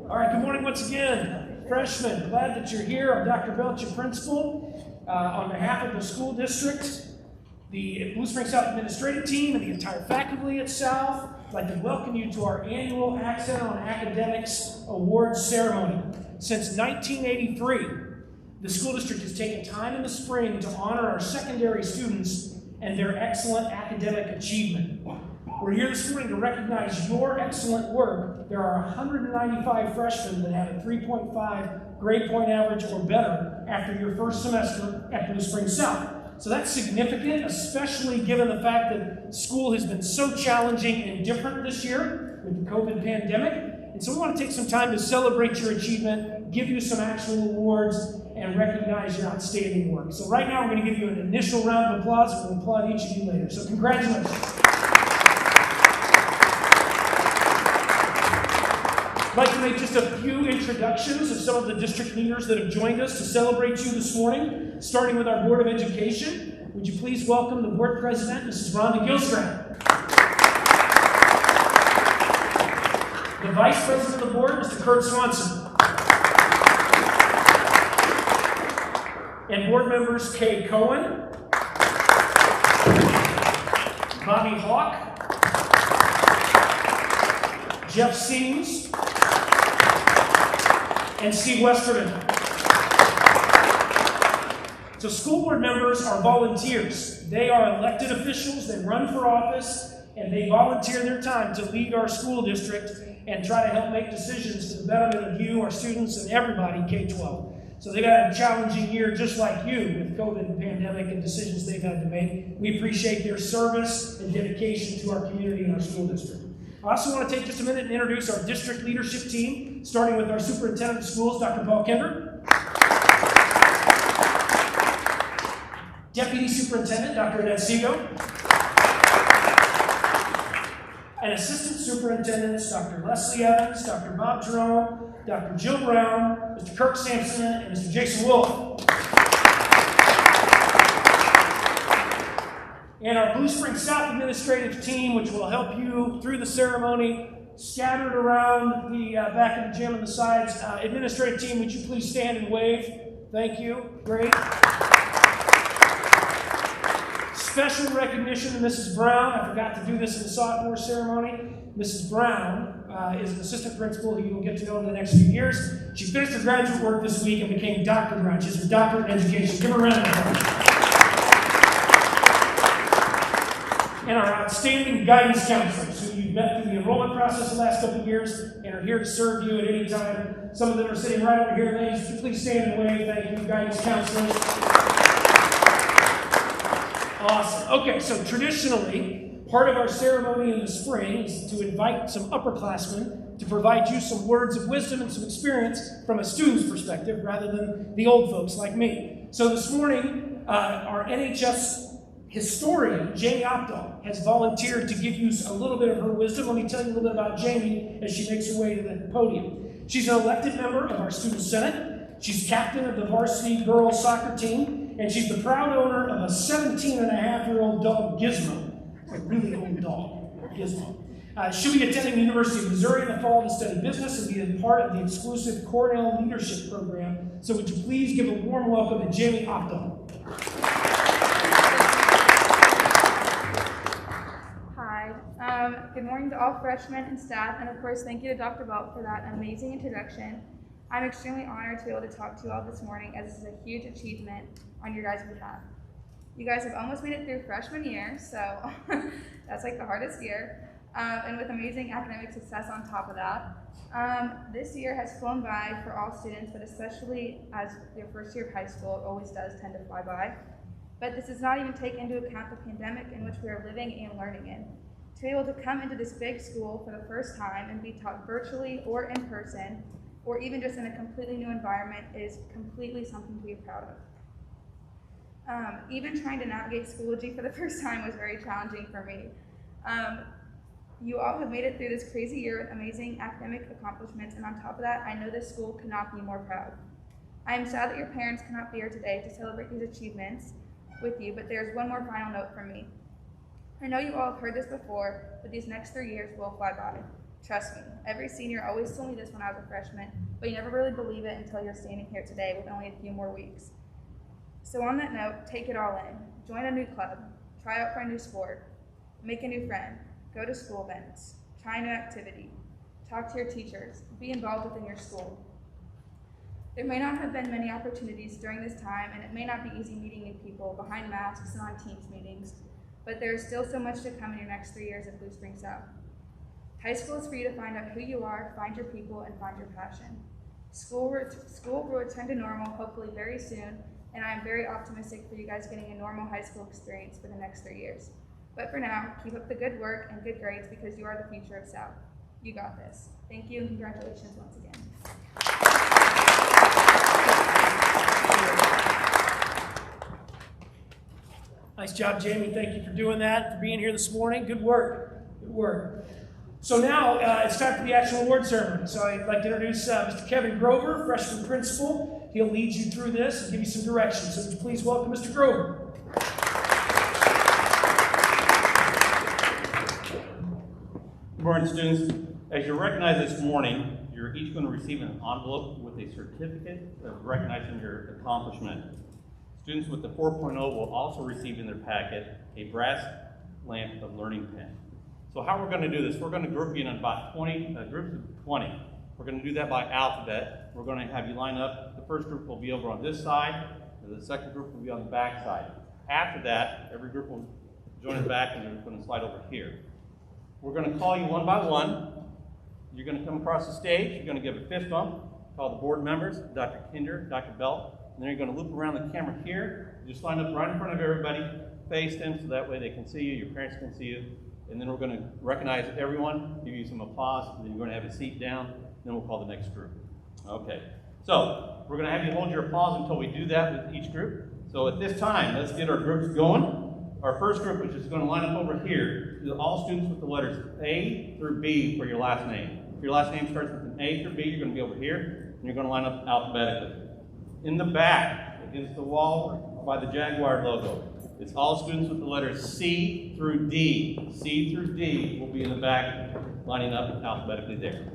All right, good morning once again. Freshmen, glad that you're here. I'm Dr. Belch, your principal. On behalf of the school district, the Blue Springs South administrative team, and the entire faculty at South, I'd like to welcome you to our annual Accent on Academics Awards ceremony. Since 1983, the school district has taken time in the spring to honor our secondary students and their excellent academic achievement. We're here this morning to recognize your excellent work. There are 195 freshmen that have a 3.5 grade point average or better after your first semester at Blue Springs South. So that's significant, especially given the fact that school has been so challenging and different this year with the COVID pandemic. And so we want to take some time to celebrate your achievement, give you some actual awards, and recognize your outstanding work. So right now we're going to give you an initial round of applause, and we'll applaud each of you later. So congratulations. I'd like to make just a few introductions of some of the district leaders that have joined us to celebrate you this morning, starting with our Board of Education. Would you please welcome the Board President, Mrs. Rhonda Gilstrand. The Vice President of the Board, Mr. Kurt Swanson. And Board members Kay Cohen, Bobby Hawk, Jeff Seams, and Steve Westerman. So school board members are volunteers. They are elected officials, they run for office, and they volunteer their time to lead our school district and try to help make decisions for the betterment of you, our students, and everybody K-12. So they've had a challenging year just like you with COVID and pandemic and decisions they've had to make. We appreciate their service and dedication to our community and our school district. I also want to take just a minute and introduce our district leadership team, starting with our superintendent of schools, Dr. Paul Kinder. Deputy Superintendent, Dr. Annette Sego. And Assistant Superintendents, Dr. Leslie Evans, Dr. Bob Jerome, Dr. Jill Brown, Mr. Kirk Sampson, and Mr. Jason Wolf. And our Blue Springs South administrative team, which will help you through the ceremony, scattered around the back of the gym and the sides. Administrative team, would you please stand and wave? Thank you. Great. Special recognition to Mrs. Brown. I forgot to do this in the sophomore ceremony. Mrs. Brown is an assistant principal who you will get to know in the next few years. She finished her graduate work this week and became Dr. Brown. She's her doctorate in education. Give her a round of applause. And our outstanding guidance counselors who you've met through the enrollment process the last couple of years and are here to serve you at any time. Some of them are sitting right over here. Ladies, would you please stand and wave? Thank you, guidance counselors. Awesome. Okay, so traditionally, part of our ceremony in the spring is to invite some upperclassmen to provide you some words of wisdom and some experience from a student's perspective rather than the old folks like me. So this morning, our NHS historian, Jamie Opdahl, has volunteered to give you a little bit of her wisdom. Let me tell you a little bit about Jamie as she makes her way to the podium. She's an elected member of our student senate. She's captain of the varsity girls soccer team, and she's the proud owner of a 17-and-a-half-year-old dog, Gizmo. A really old dog, Gizmo. She'll be attending the University of Missouri in the fall to study business and be a part of the exclusive Cornell Leadership Program. So would you please give a warm welcome to Jamie Opdahl. Good morning to all freshmen and staff, and of course thank you to Dr. Belk for that amazing introduction. I'm extremely honored to be able to talk to you all this morning, as this is a huge achievement on your guys' behalf. You guys have almost made it through freshman year, so that's like the hardest year, and with amazing academic success on top of that. This year has flown by for all students, but especially as their first year of high school, it always does tend to fly by. But this does not even take into account the pandemic in which we are living and learning in. To be able to come into this big school for the first time and be taught virtually or in person, or even just in a completely new environment, is completely something to be proud of. Even trying to navigate Schoology for the first time was very challenging for me. You all have made it through this crazy year with amazing academic accomplishments, and on top of that, I know this school could not be more proud. I am sad that your parents cannot be here today to celebrate these achievements with you, but there's one more final note from me. I know you all have heard this before, but these next 3 years will fly by. Trust me, every senior always told me this when I was a freshman, but you never really believe it until you're standing here today with only a few more weeks. So on that note, take it all in. Join a new club, try out for a new sport, make a new friend, go to school events, try a new activity, talk to your teachers, be involved within your school. There may not have been many opportunities during this time, and it may not be easy meeting new people behind masks and on Teams meetings, but there is still so much to come in your next 3 years at Blue Spring South. High school is for you to find out who you are, find your people, and find your passion. School will return to normal, hopefully very soon, and I am very optimistic for you guys getting a normal high school experience for the next 3 years. But for now, keep up the good work and good grades because you are the future of South. You got this. Thank you and congratulations once again. Nice job, Jamie. Thank you for doing that, for being here this morning. Good work. Good work. So now it's time for the actual award ceremony. So I'd like to introduce Mr. Kevin Grover, freshman principal. He'll lead you through this and give you some directions. So would you please welcome Mr. Grover. Good morning, students. As you're recognized this morning, you're each going to receive an envelope with a certificate of recognizing your accomplishment. Students with the 4.0 will also receive in their packet a brass lamp of learning pen. So how we're going to do this, we're going to group you in about 20 groups of 20. We're going to do that by alphabet. We're going to have you line up. The first group will be over on this side, and the second group will be on the back side. After that, every group will join in the back, and they're going to slide over here. We're going to call you one by one. You're going to come across the stage. You're going to give a fist bump, call the board members, Dr. Kinder, Dr. Belt, and then you're going to loop around the camera here. Just line up right in front of everybody, face them, so that way they can see you, your parents can see you. And then we're going to recognize everyone, give you some applause, and then you're going to have a seat down, and then we'll call the next group. Okay, so we're going to have you hold your applause until we do that with each group. So at this time, let's get our groups going. Our first group, which is going to line up over here, is all students with the letters A through B for your last name. If your last name starts with an A through B, you're going to be over here, and you're going to line up alphabetically. In the back, against the wall by the Jaguar logo, it's all students with the letters C through D. C through D will be in the back, lining up alphabetically there.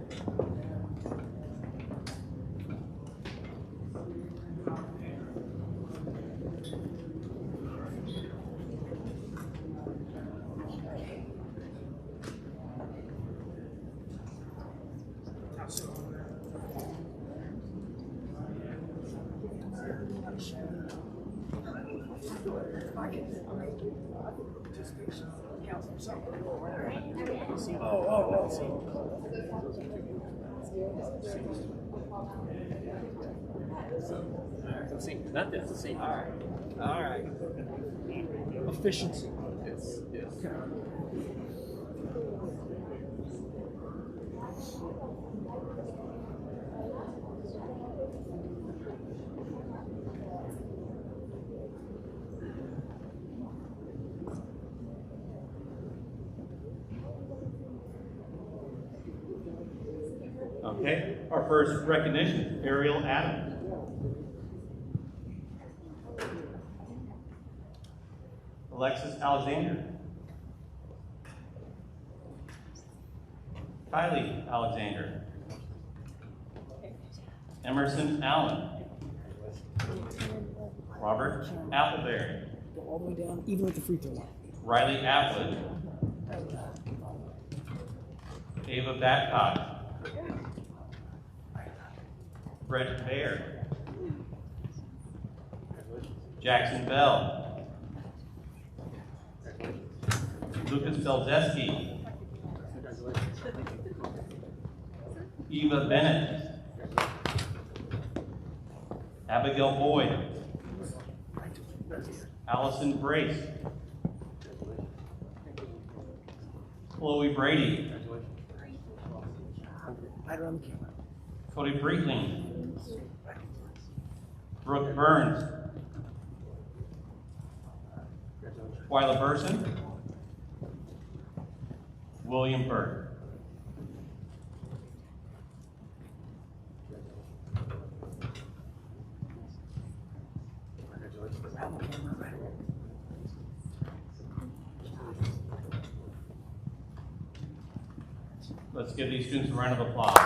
Not this, the same. All right. Efficiency. Yes. Okay, our first recognition, Ariel Adams. Alexis Alexander. Kylie Alexander. Emerson Allen. Robert Appleberry. Go all the way down, even with the free throw line. Riley Applet. Ava Babcock. Brett Baer. Jackson Bell. Lucas Belzeski. Eva Bennett. Abigail Boyd. Allison Brace. Chloe Brady. Right around the camera. Cody Breitling. Brooke Burns. Twyla Burson. William Burke. Around the camera, right. Let's give these students a round of applause.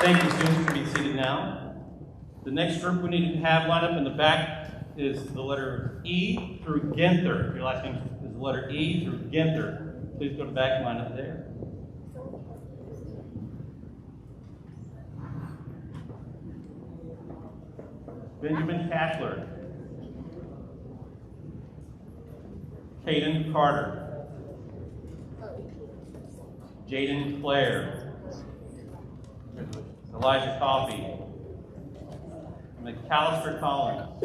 Thank you, students. You can be seated now. The next group we need to have lined up in the back is the letter E through Ginther. Your last name is the letter E through Ginther. Please go to the back and line up there. Benjamin Cashler. Caden Carter. Jaden Clare. Elijah Coffey. McAllister Collins.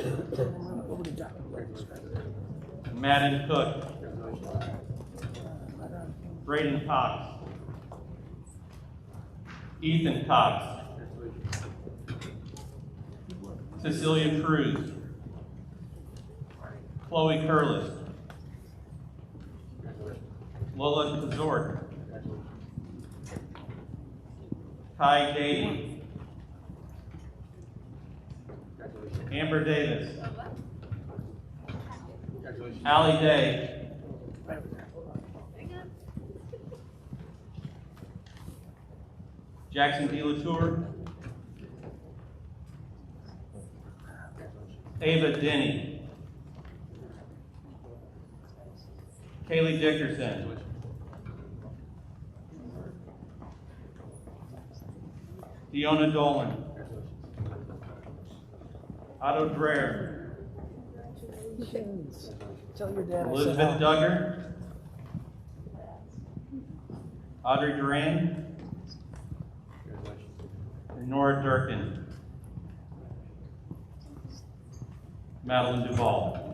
Over to Dr. Madden Cook. Braden Cox. Ethan Cox. Cecilia Cruz. Chloe Curlis. Lola Kazort. Kai Dady. Amber Davis. Allie Day. Jackson D. Latour. Ava Denny. Kaylee Dickerson. Deona Dolan. Otto Dreher. Tell your dad I said Elizabeth hi. Duggar. Audrey Duran. And Nora Durkin. Madeline Duvall.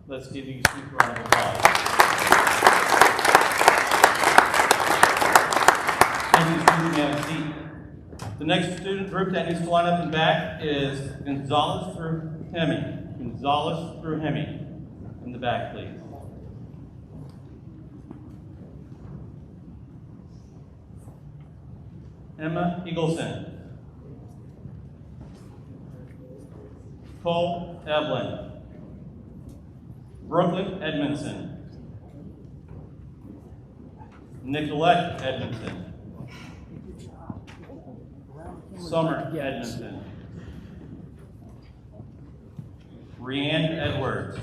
Let's give you a round of applause. Thank you, student. You may have a seat. The next student group that needs to line up in back is Gonzalez through Hemi. Gonzalez through Hemi. In the back, please. Emma Eagleson. Cole Evelyn. Brooklyn Edmondson. Nicolette Edmondson. Summer Edmondson. Rianne Edwards.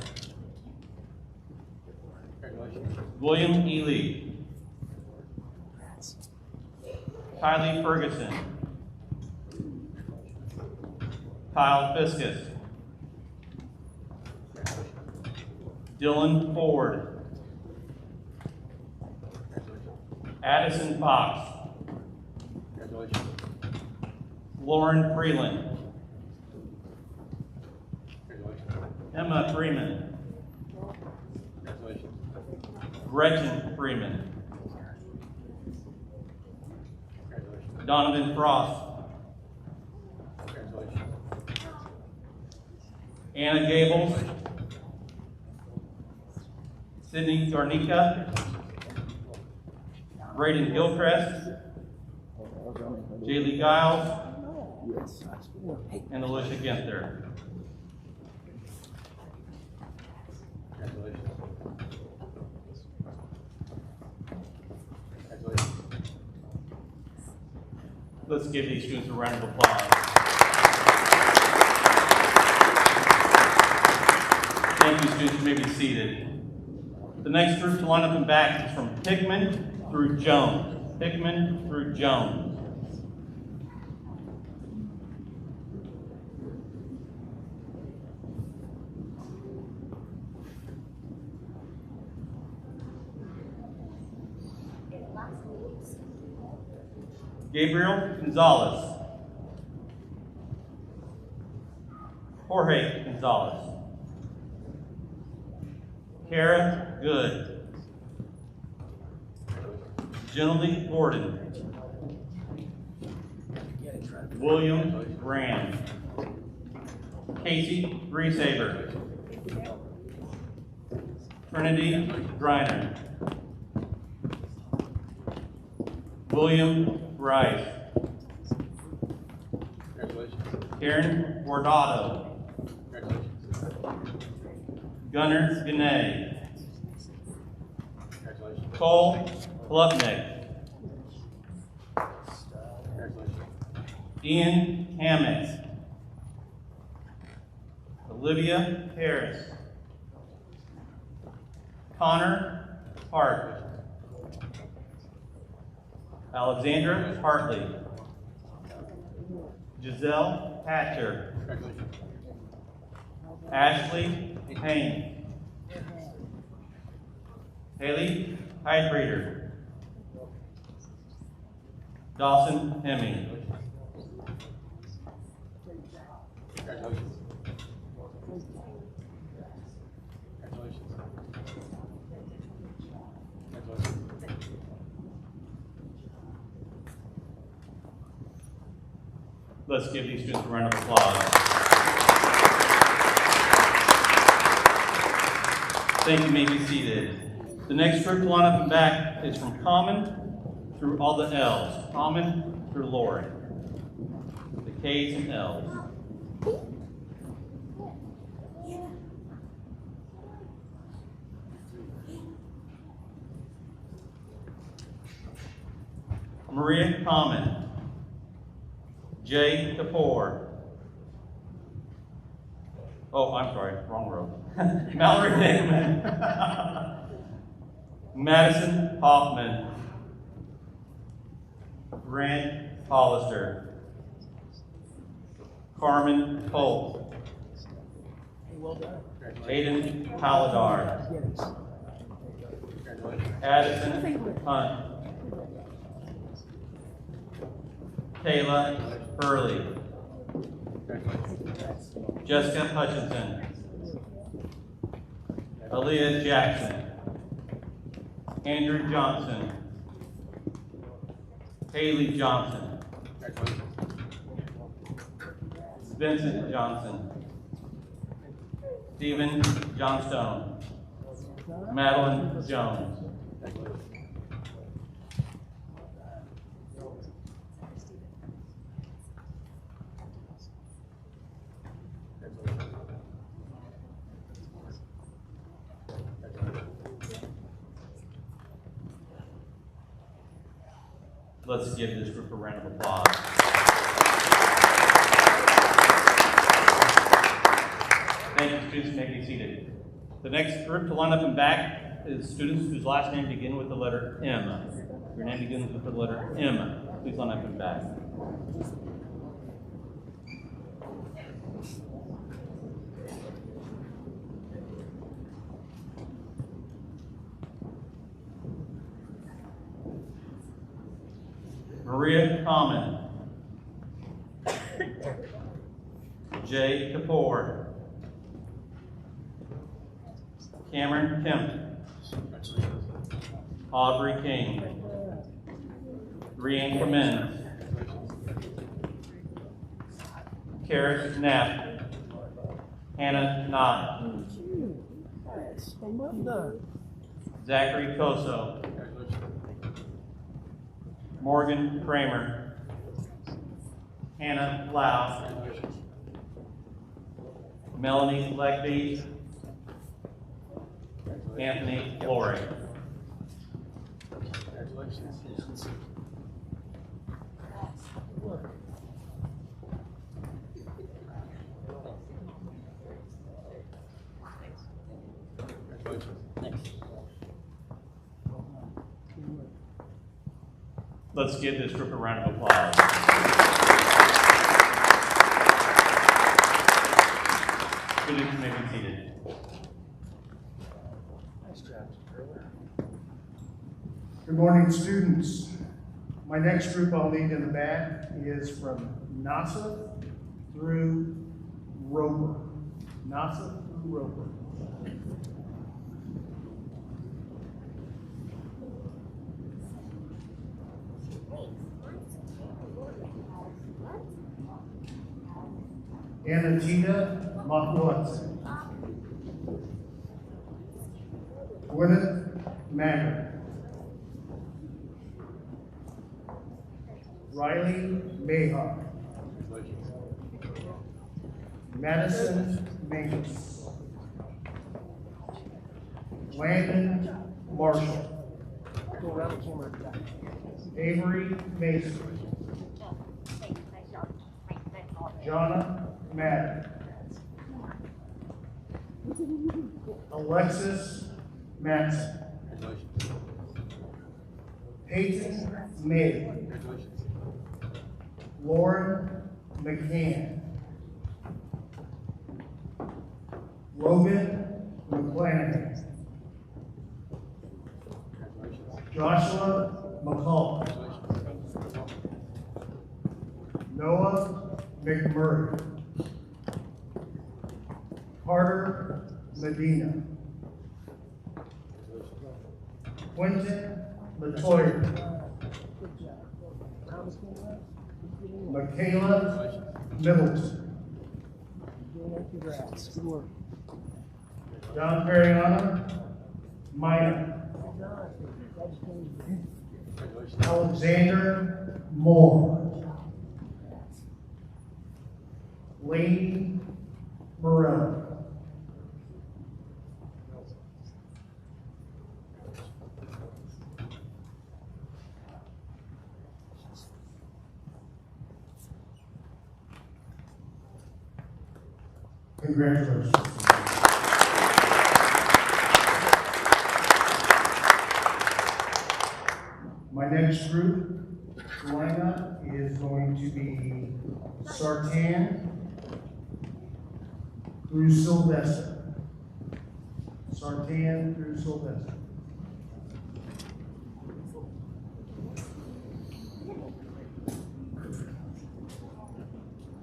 William E. Lee. Kylie Ferguson. Kyle Fiskus. Dylan Ford. Addison Fox. Lauren Freeland. Emma Freeman. Gretchen Freeman. Donovan Frost. Anna Gables. Sydney Garnica. Braden Gilchrist. Jaylee Giles. And Alicia Ginther. Let's give these students a round of applause. Thank you, students. You may be seated. The next group to line up in back is from Hickman through Jones. Hickman through Jones. Gabriel Gonzalez. Jorge Gonzalez. Kara Good. Genevieve Gordon. William Graham. Casey Greasaber. Trinity Griner. William Rice. Karen Bordado. Gunnar Ganay. Cole Klubnik. Ian Hammett. Olivia Harris. Connor Hart. Alexandra Hartley. Giselle Hatcher. Ashley Payne. Haley Heidbreeder. Dawson Hemming. Let's give these students a round of applause. Thank you, may be seated. The next group to line up and back is from Common through all the L's. Common through Lori. The K's and L's. Maria Common. Jay Kapoor. Oh, I'm sorry, wrong row. Mallory Hickman. Madison Hoffman. Grant Hollister. Carmen Colt. Hey, well done. Aiden Paladar. Addison Hunt. Kayla Hurley. Jessica Hutchinson. Aaliyah Jackson. Andrew Johnson. Haley Johnson. Vincent Johnson. Stephen Johnstone. Madeline Jones. Let's give this group a round of applause. Thank you, students. May be seated. The next group to line up and back is students whose last name begin with the letter M. Your name begins with the letter M. Please line up and back. Maria Common. Jay Kapoor. Cameron Kemp. Aubrey King. Rian Clemens. Karis Knapp. Hannah Knott. Yes, well done. Zachary Koso. Morgan Kramer. Hannah Lau. Melanie Legby. Anthony Flory. Let's give this group a round of applause. Students may be seated. Nice job, Taylor. Good morning, students. My next group I'll lead in the back is from Nassau through Roper. Nassau through Roper. Anatina Mahwatson. Gwyneth Matter. Riley Mayhawk. Madison Mays. Landon Marshall. Go around the camera. Avery Mason. Jonna Madden. Alexis Matson. Peyton May. Lauren McCann. Logan McClanahan. Joshua McCall. Noah McMurray. Carter Medina. Quentin Latoya. Michaela Middleton. Congrats. Good work. John Periana Minor. Alexander Moore. Lady Morello. Congratulations. My next group lineup is going to be Sartan through Sylvester. Sartan through Sylvester.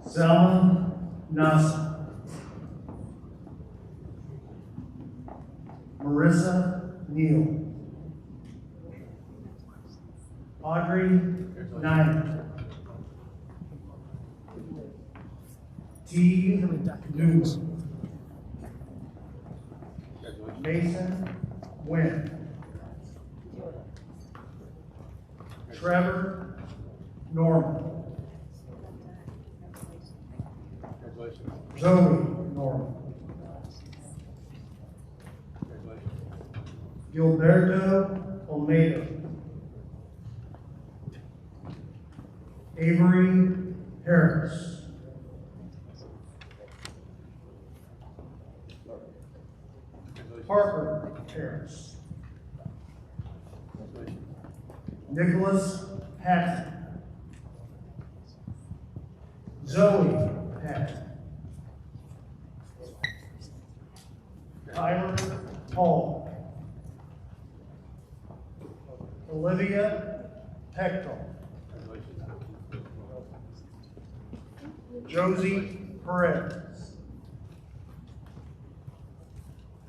Selma Nasa. Marissa Neal. Audrey Niner. T. Newman. Mason Wynn. Trevor Norman. Zoe Norman. Gilberto Olmedo. Avery Harris. Parker Harris. Nicholas Patton. Zoe Patton. Tyler Hall. Olivia Pector. Josie Perez.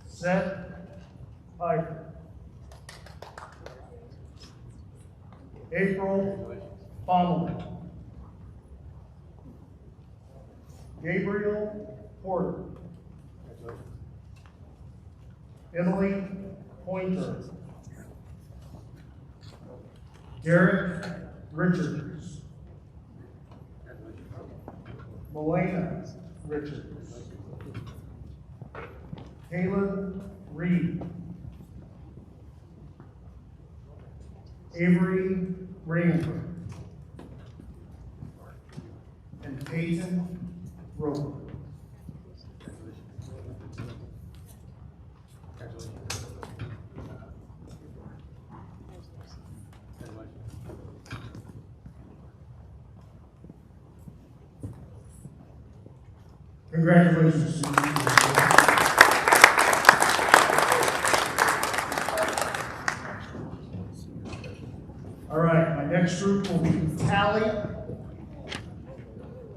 Seth Piper. April Fonnelly. Gabriel Porter. Emily Pointer. Derek Richards. Melena Richards. Caleb Reed. Avery Rainford. And Peyton Roper. Congratulations, students. All right, my next group will be Tally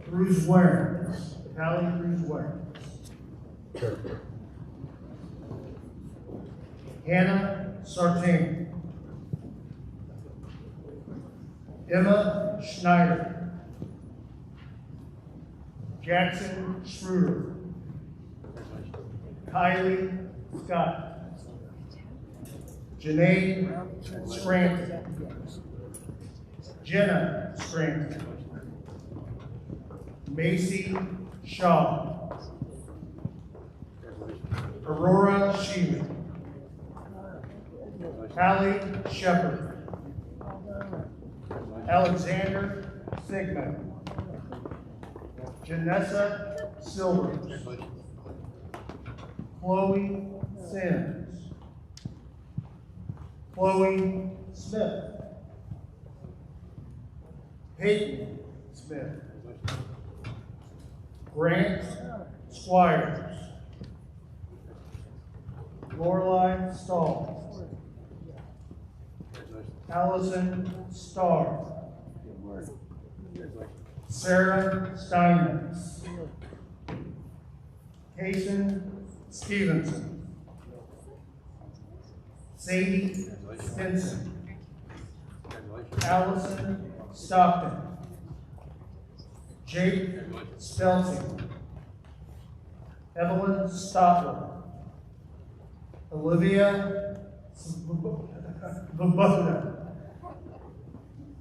Cruz Warens. Tally Cruz Warens. Hannah Sartain. Emma Schneider. Jackson Schroeder. Kylie Scott. Janae Scranton. Jenna Scranton. Macy Shaw. Aurora Sheely. Hallie Shepherd. Alexander Sigmund. Janessa Silvers. Chloe Sims. Chloe Smith. Peyton Smith. Grant Squires. Lorelei Stahl. Allison Starr. Sarah Steinmetz. Kason Stevenson. Sadie Stinson. Allison Stockton. Jake Spelting. Evelyn Stotler. Olivia Vabona.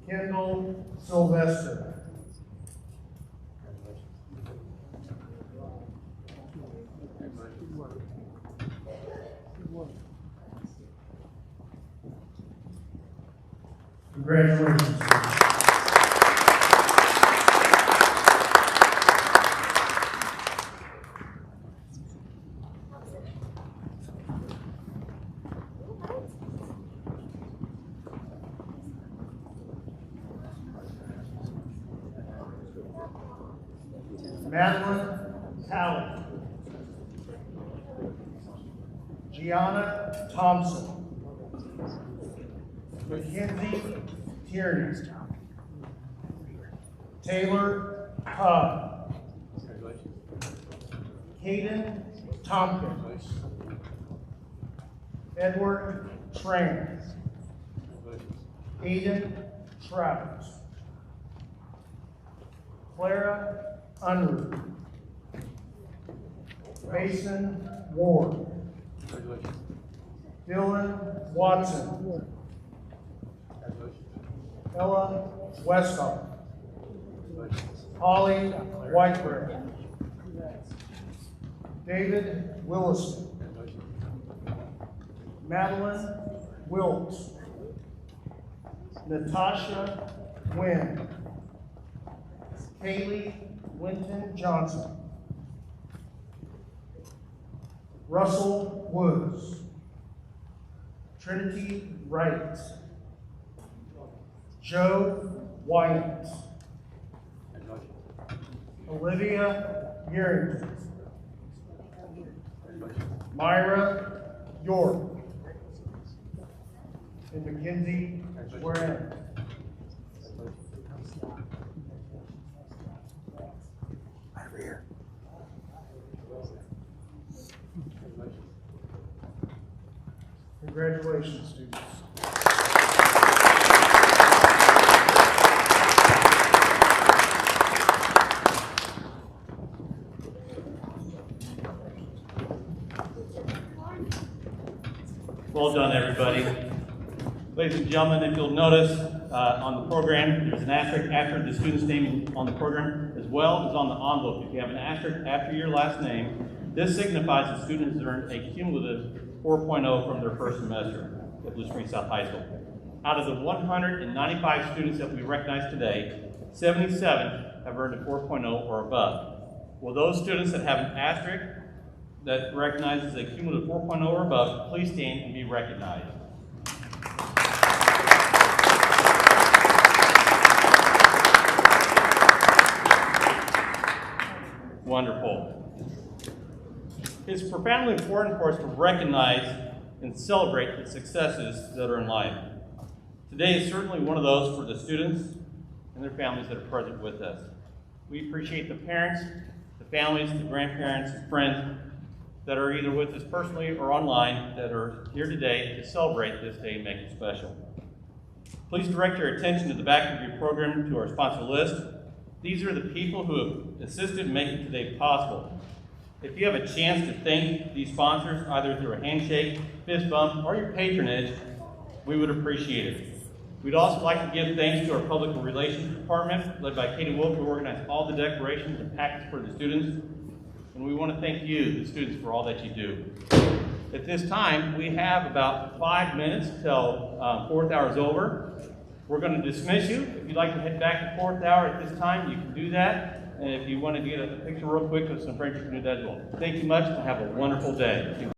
Kendall Sylvester. Congratulations. Madeline Talley. Gianna Thompson. Mackenzie Tierney. Taylor Cobb. Caden Tompkins. Edward Tran. Aiden Trout. Clara Unruh. Mason Ward. Dylan Watson. Ella Westhoff. Holly Whiteberry. David Willison. Madeline Wilt. Natasha Wynn. Kaylee Winton Johnson. Russell Woods. Trinity Wright. Joe Wyatt. Olivia Yerington. Myra York. And Mackenzie Warren. Over here. Congratulations, students. Well done, everybody. Ladies and gentlemen, if you'll notice on the program, there's an asterisk after the student's name on the program, as well as on the envelope. If you have an asterisk after your last name, this signifies the student has earned a cumulative 4.0 from their first semester at Blue Springs South High School. Out of the 195 students that we recognize today, 77 have earned a 4.0 or above. Will those students that have an asterisk that recognizes a cumulative 4.0 or above, please stand and be recognized. Wonderful. It's profoundly important for us to recognize and celebrate the successes that are in life. Today is certainly one of those for the students and their families that are present with us. We appreciate the parents, the families, the grandparents, and friends that are either with us personally or online that are here today to celebrate this day and make it special. Please direct your attention to the back of your program to our sponsor list. These are the people who have assisted in making today possible. If you have a chance to thank these sponsors, either through a handshake, fist bump, or your patronage, we would appreciate it. We'd also like to give thanks to our Public Relations Department, led by Katie Wolf, who organized all the decorations and packets for the students. And we want to thank you, the students, for all that you do. At this time, we have about 5 minutes till fourth hour is over. We're going to dismiss you. If you'd like to head back to fourth hour at this time, you can do that. And if you want to get a picture real quick with some friends, you can do that as well. Thank you much and have a wonderful day.